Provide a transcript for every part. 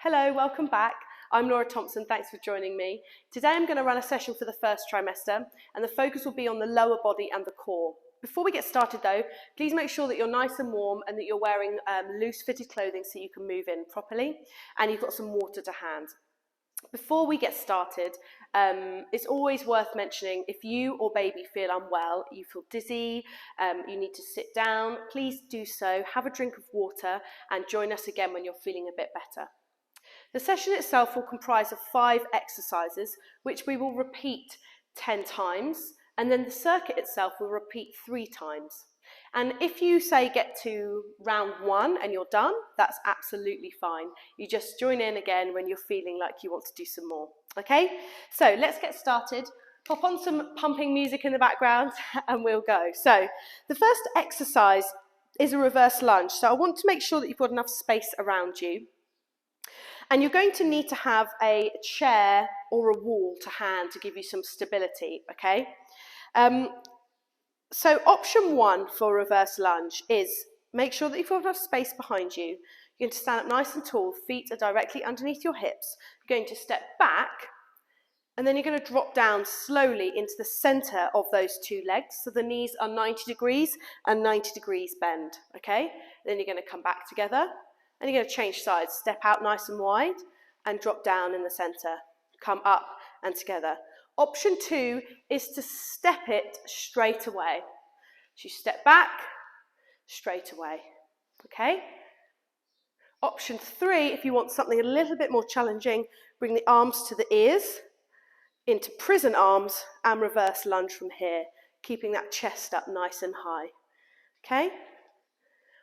Hello, welcome back. I'm Laura Thompson, thanks for joining me. Today I'm going to run a session for the first trimester and the focus will be on the lower body and the core. Before we get started though, please make sure that you're nice and warm and that you're wearing loose fitted clothing so you can move in properly and you've got some water to hand. Before we get started, it's always worth mentioning if you or baby feel unwell, you feel dizzy, you need to sit down, please do so, have a drink of water and join us again when you're feeling a bit better. The session itself will comprise of 5 exercises, which we will repeat 10 times, and then the circuit itself will repeat 3 times. And if you say get to round 1 and you're done, that's absolutely fine. You just join in again when you're feeling like you want to do some more. Okay, so let's get started. Pop on some pumping music in the background and we'll go. So the first exercise is a reverse lunge. So I want to make sure that you've got enough space around you. And you're going to need to have a chair or a wall to hand to give you some stability, okay? So option 1 for reverse lunge is make sure that you've got enough space behind you. You're going to stand up nice and tall, feet are directly underneath your hips. You're going to step back, and then you're going to drop down slowly into the center of those 2 legs. So the knees are 90 degrees and 90 degrees bend, okay? Then you're going to come back together. And you're going to change sides, step out nice and wide and drop down in the center. Come up and together. Option 2 is to step it straight away. So you step back, straight away. Okay? Option 3, if you want something a little bit more challenging, bring the arms to the ears, into prison arms and reverse lunge from here, keeping that chest up nice and high. Okay?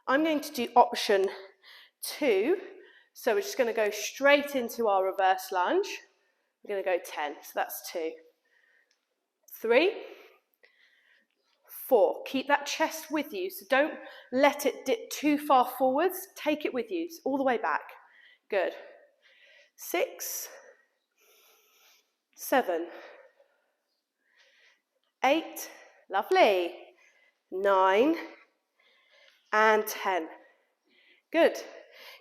I'm going to do option 2, so we're just going to go straight into our reverse lunge. We're going to go 10, so that's 2, 3, 4. Keep that chest with you, so don't let it dip too far forwards. Take it with you, all the way back. Good. 6, 7, 8, lovely. 9 and 10. Good.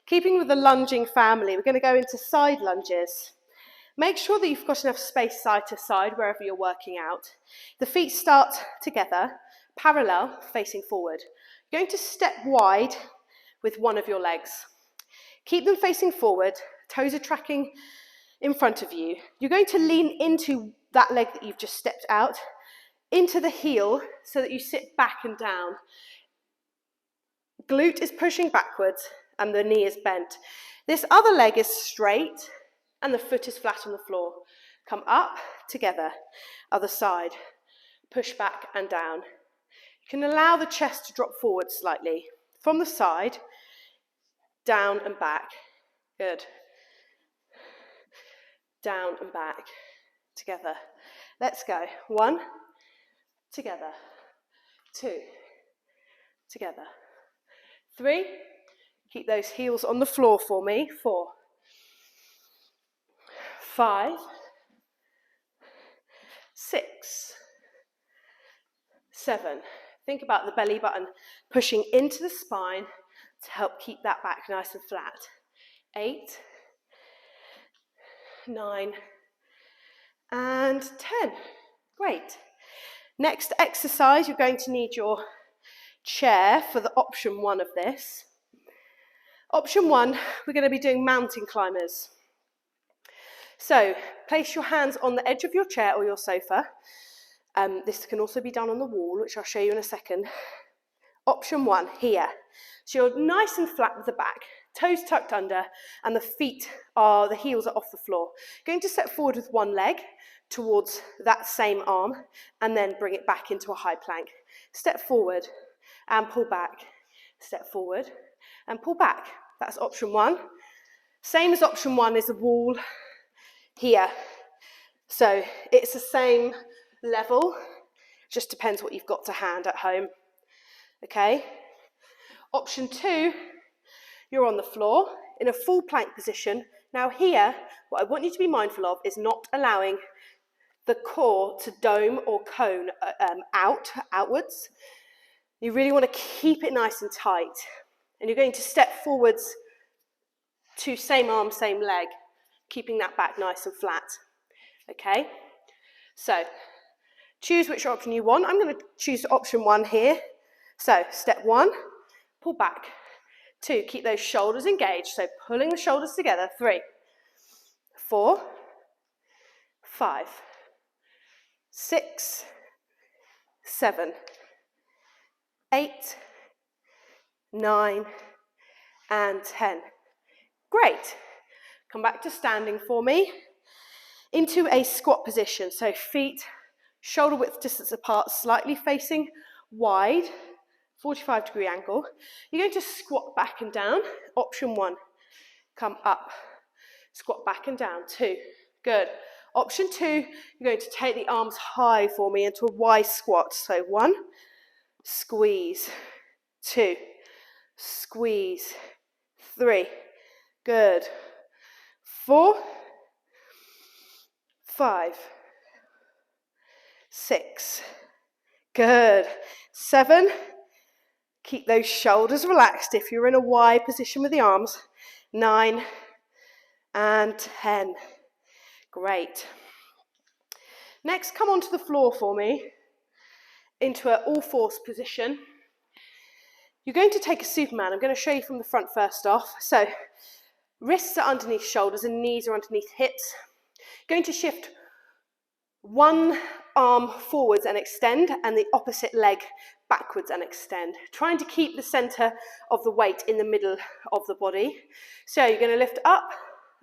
Keeping with the lunging family, we're going to go into side lunges. Make sure that you've got enough space side to side wherever you're working out. The feet start together, parallel, facing forward. You're going to step wide with one of your legs. Keep them facing forward, toes are tracking in front of you. You're going to lean into that leg that you've just stepped out, into the heel so that you sit back and down. Glute is pushing backwards and the knee is bent. This other leg is straight and the foot is flat on the floor. Come up, together, other side. Push back and down. You can allow the chest to drop forward slightly. From the side, down and back. Good. Down and back. Together. Let's go. 1, together. 2, together. 3, keep those heels on the floor for me. 4, 5, 6, 7. Think about the belly button pushing into the spine to help keep that back nice and flat. 8, 9, and 10. Great. Next exercise, you're going to need your chair for the option 1 of this. Option 1, we're going to be doing mountain climbers. So place your hands on the edge of your chair or your sofa. This can also be done on the wall, which I'll show you in a second. Option 1, here. So you're nice and flat with the back, toes tucked under, and the heels are off the floor. Going to step forward with one leg towards that same arm, and then bring it back into a high plank. Step forward and pull back. Step forward and pull back. That's option 1. Same as option 1 is a wall here. So it's the same level, just depends what you've got to hand at home. Okay? Option 2, you're on the floor in a full plank position. Now here, what I want you to be mindful of is not allowing the core to dome or cone outwards. You really want to keep it nice and tight. And you're going to step forwards to same arm, same leg, keeping that back nice and flat. Okay, so choose which option you want. I'm going to choose option 1 here. So step 1, pull back. 2, keep those shoulders engaged. So pulling the shoulders together. 3, 4, 5, 6, 7, 8, 9, and 10. Great. Come back to standing for me. Into a squat position. So feet shoulder width distance apart, slightly facing wide, 45-degree angle. You're going to squat back and down. Option 1, come up. Squat back and down. 2, good. Option 2, you're going to take the arms high for me into a Y squat. So 1, squeeze. 2, squeeze. 3, good. 4, 5, 6, good. 7, keep those shoulders relaxed if you're in a Y position with the arms. 9, and 10. Great. Next, come onto the floor for me, into an all-fours position. You're going to take a Superman. I'm going to show you from the front first off. So, wrists are underneath shoulders and knees are underneath hips. Going to shift one arm forwards and extend, and the opposite leg backwards and extend. Trying to keep the center of the weight in the middle of the body. So you're going to lift up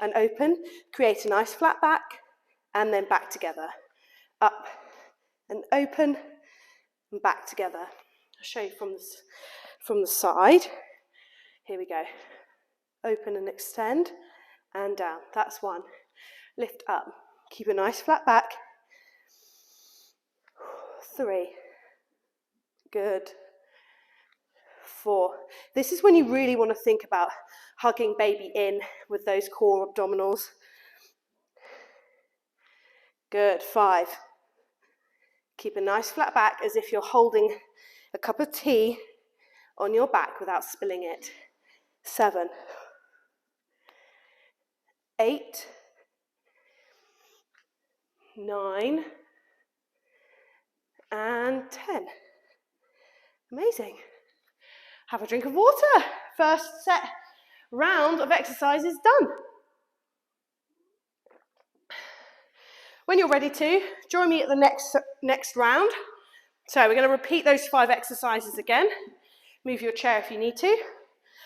and open, create a nice flat back, and then back together. Up and open, and back together. I'll show you from the side. Here we go. Open and extend, and down. That's 1. Lift up. Keep a nice flat back. 3. Good. 4. This is when you really want to think about hugging baby in with those core abdominals. Good. 5. Keep a nice flat back as if you're holding a cup of tea on your back without spilling it. 7. 8. 9. And 10. Amazing. Have a drink of water. First round of exercise is done. When you're ready to, join me at the next round. So we're going to repeat those 5 exercises again. Move your chair if you need to.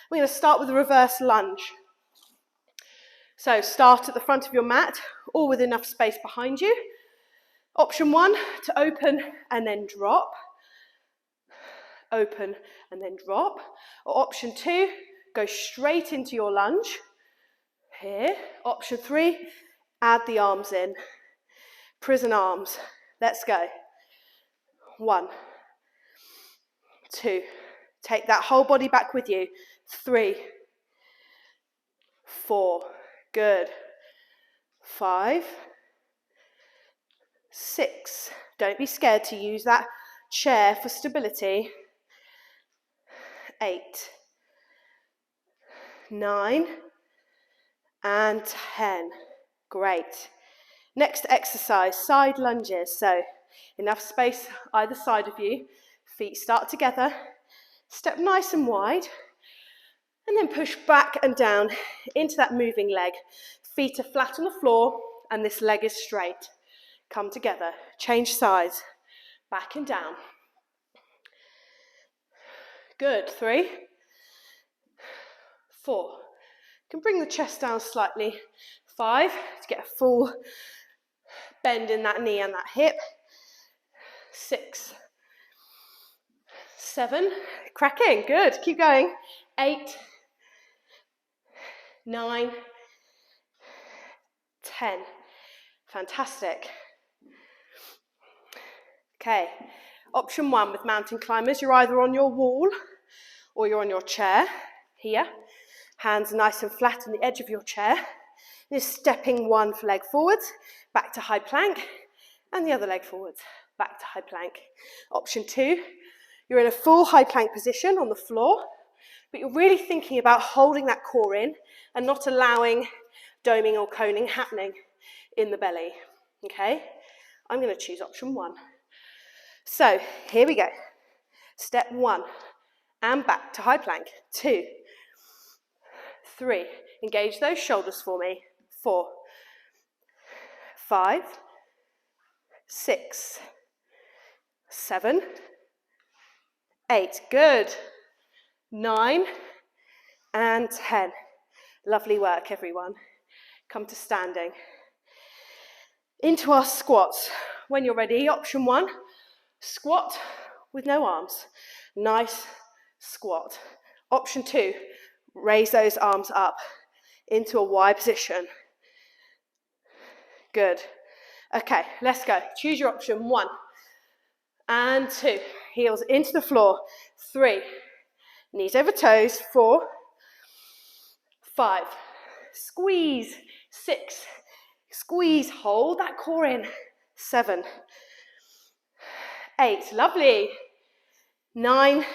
We're going to start with a reverse lunge. So start at the front of your mat, or with enough space behind you. Option 1, to open and then drop. Open and then drop. Or option 2, go straight into your lunge. Here. Option 3, add the arms in. Prison arms. Let's go. 1, 2. Take that whole body back with you. 3, 4. Good. 5, 6. Don't be scared to use that chair for stability. 8, 9, and 10. Great. Next exercise, side lunges. So enough space either side of you. Feet start together. Step nice and wide. And then push back and down into that moving leg. Feet are flat on the floor and this leg is straight. Come together. Change sides. Back and down. Good. 3, 4. You can bring the chest down slightly. 5, to get a full bend in that knee and that hip. 6, 7, cracking, good, keep going. 8, 9, 10, fantastic. Okay, option 1 with mountain climbers, you're either on your wall or you're on your chair, here. Hands nice and flat on the edge of your chair. Just stepping one leg forwards, back to high plank, and the other leg forwards, back to high plank. Option 2, you're in a full high plank position on the floor. but you're really thinking about holding that core in and not allowing doming or coning happening in the belly, okay? I'm going to choose option 1. So here we go. Step 1, and back to high plank. 2, 3, engage those shoulders for me. 4, 5, 6, 7, 8, good. 9 and 10. Lovely work, everyone. Come to standing. Into our squats. When you're ready, option 1, squat with no arms. Nice squat. Option 2, raise those arms up into a Y position. Good. Okay, let's go. Choose your option. 1 and 2. Heels into the floor. 3. Knees over toes. 4. 5. Squeeze. 6. Squeeze. Hold that core in. 7. 8. Lovely. 9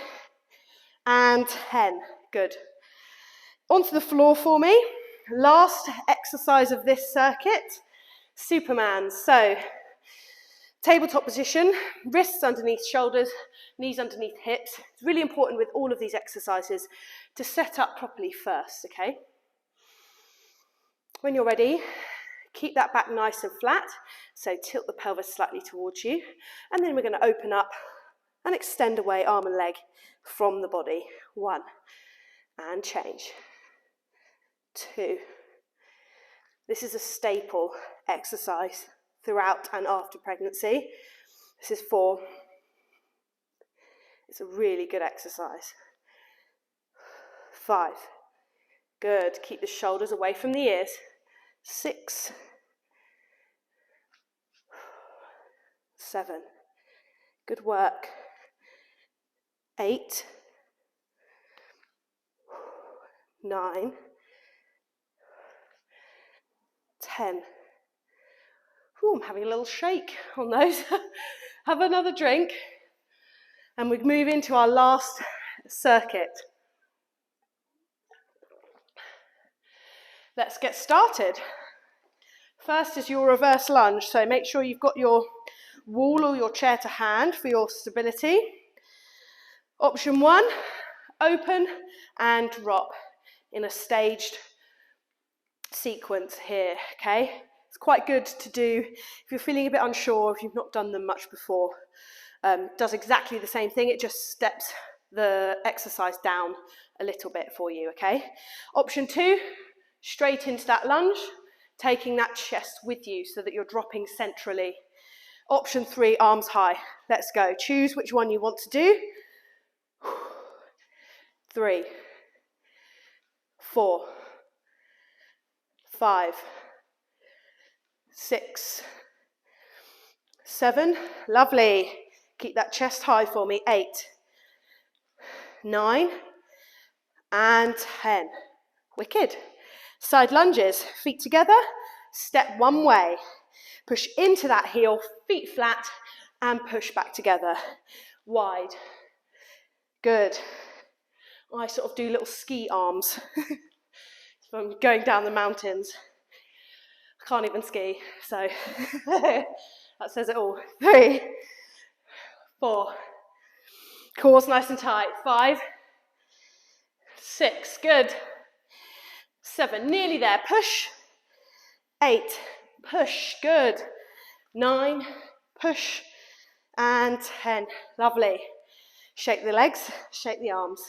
and 10. Good. Onto the floor for me. Last exercise of this circuit. Superman. So, tabletop position, wrists underneath shoulders, knees underneath hips. It's really important with all of these exercises to set up properly first, okay? When you're ready, keep that back nice and flat. So tilt the pelvis slightly towards you. And then we're going to open up and extend away arm and leg from the body. 1, and change. 2. This is a staple exercise throughout and after pregnancy. This is 4. It's a really good exercise. 5. Good. Keep the shoulders away from the ears. 6. 7. Good work. 8. 9. 10. Ooh, I'm having a little shake on those. Have another drink. And we move into our last circuit. Let's get started. First is your reverse lunge. So make sure you've got your wall or your chair to hand for your stability. Option 1, open and drop in a staged sequence here, okay? It's quite good to do if you're feeling a bit unsure, if you've not done them much before. Does exactly the same thing, it just steps the exercise down a little bit for you, okay? Option 2, straight into that lunge, taking that chest with you so that you're dropping centrally. Option 3, arms high. Let's go. Choose which one you want to do. 3, 4, 5, 6, 7. Lovely. Keep that chest high for me. 8, 9, and 10. Wicked. Side lunges. Feet together. Step one way. Push into that heel, feet flat, and push back together. Wide. Good. I sort of do little ski arms. If I'm going down the mountains. I can't even ski, so that says it all. 3, 4. Core's nice and tight. 5, 6. Good. 7. Nearly there. Push. 8. Push. Good. 9. Push. And 10. Lovely. Shake the legs. Shake the arms.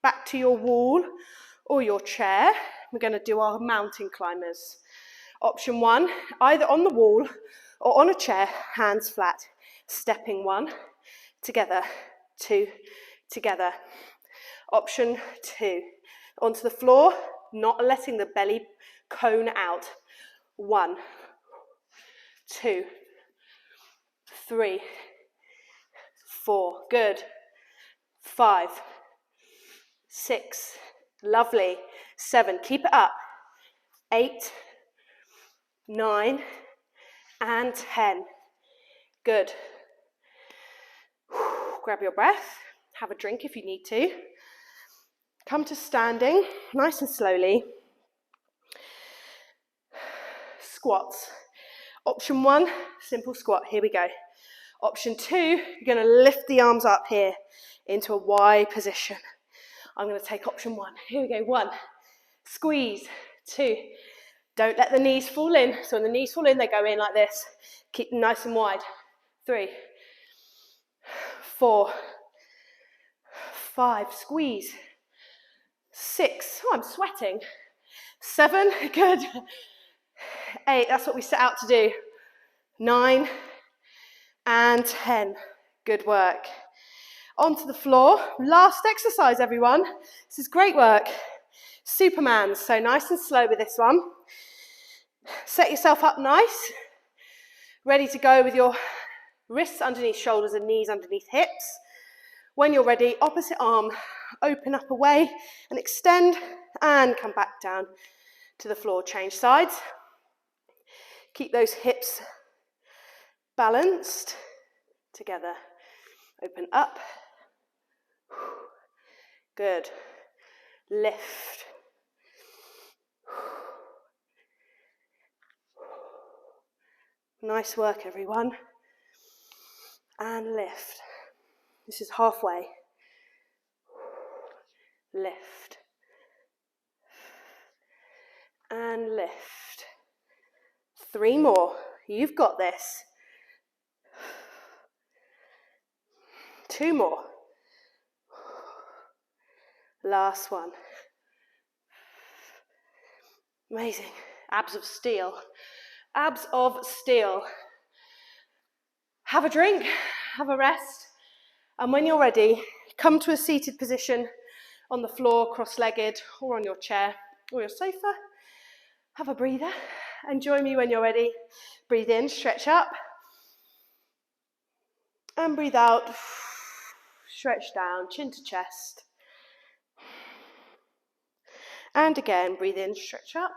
Back to your wall or your chair. We're going to do our mountain climbers. Option 1, either on the wall or on a chair, hands flat. Stepping 1, together, 2, together. Option 2, onto the floor, not letting the belly cone out. 1, 2, 3, 4, good. 5, 6, lovely. 7, keep it up. 8, 9, and 10. Good. Grab your breath. Have a drink if you need to. Come to standing, nice and slowly. Squats. Option 1, simple squat. Here we go. Option 2, you're going to lift the arms up here into a Y position. I'm going to take option 1. Here we go. 1, squeeze. 2, don't let the knees fall in. So when the knees fall in, they go in like this. Keep them nice and wide. 3, 4, 5, squeeze. 6, oh, I'm sweating. 7, good. 8, that's what we set out to do. 9 and 10, good work. Onto the floor, last exercise everyone. This is great work. Superman, so nice and slow with this one. Set yourself up nice. Ready to go with your wrists underneath shoulders and knees underneath hips. When you're ready, opposite arm, open up away and extend and come back down to the floor. Change sides. Keep those hips balanced together. Open up. Good. Lift. Nice work, everyone. And lift. This is halfway. Lift. And lift. 3 more. You've got this. 2 more. Last one. Amazing. Abs of steel. Abs of steel. Have a drink, have a rest, and when you're ready, come to a seated position on the floor, cross-legged, or on your chair, or your sofa. Have a breather, and join me when you're ready. Breathe in, stretch up, and breathe out, stretch down, chin to chest. And again, breathe in, stretch up.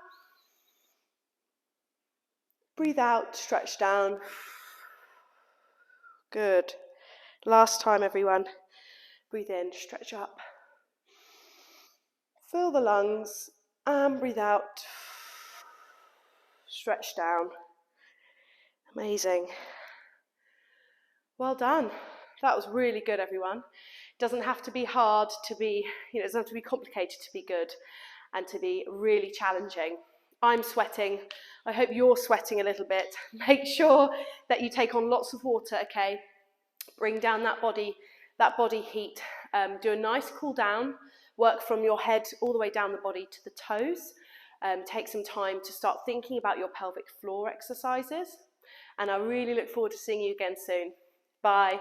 Breathe out, stretch down. Good. Last time, everyone. Breathe in, stretch up. Fill the lungs, and breathe out. Stretch down. Amazing. Well done. That was really good, everyone. It doesn't have to be hard to be, it doesn't have to be complicated to be good and to be really challenging. I'm sweating. I hope you're sweating a little bit. Make sure that you take on lots of water, okay? Bring down that body heat. Do a nice cool down. Work from your head all the way down the body to the toes. Take some time to start thinking about your pelvic floor exercises. And I really look forward to seeing you again soon. Bye.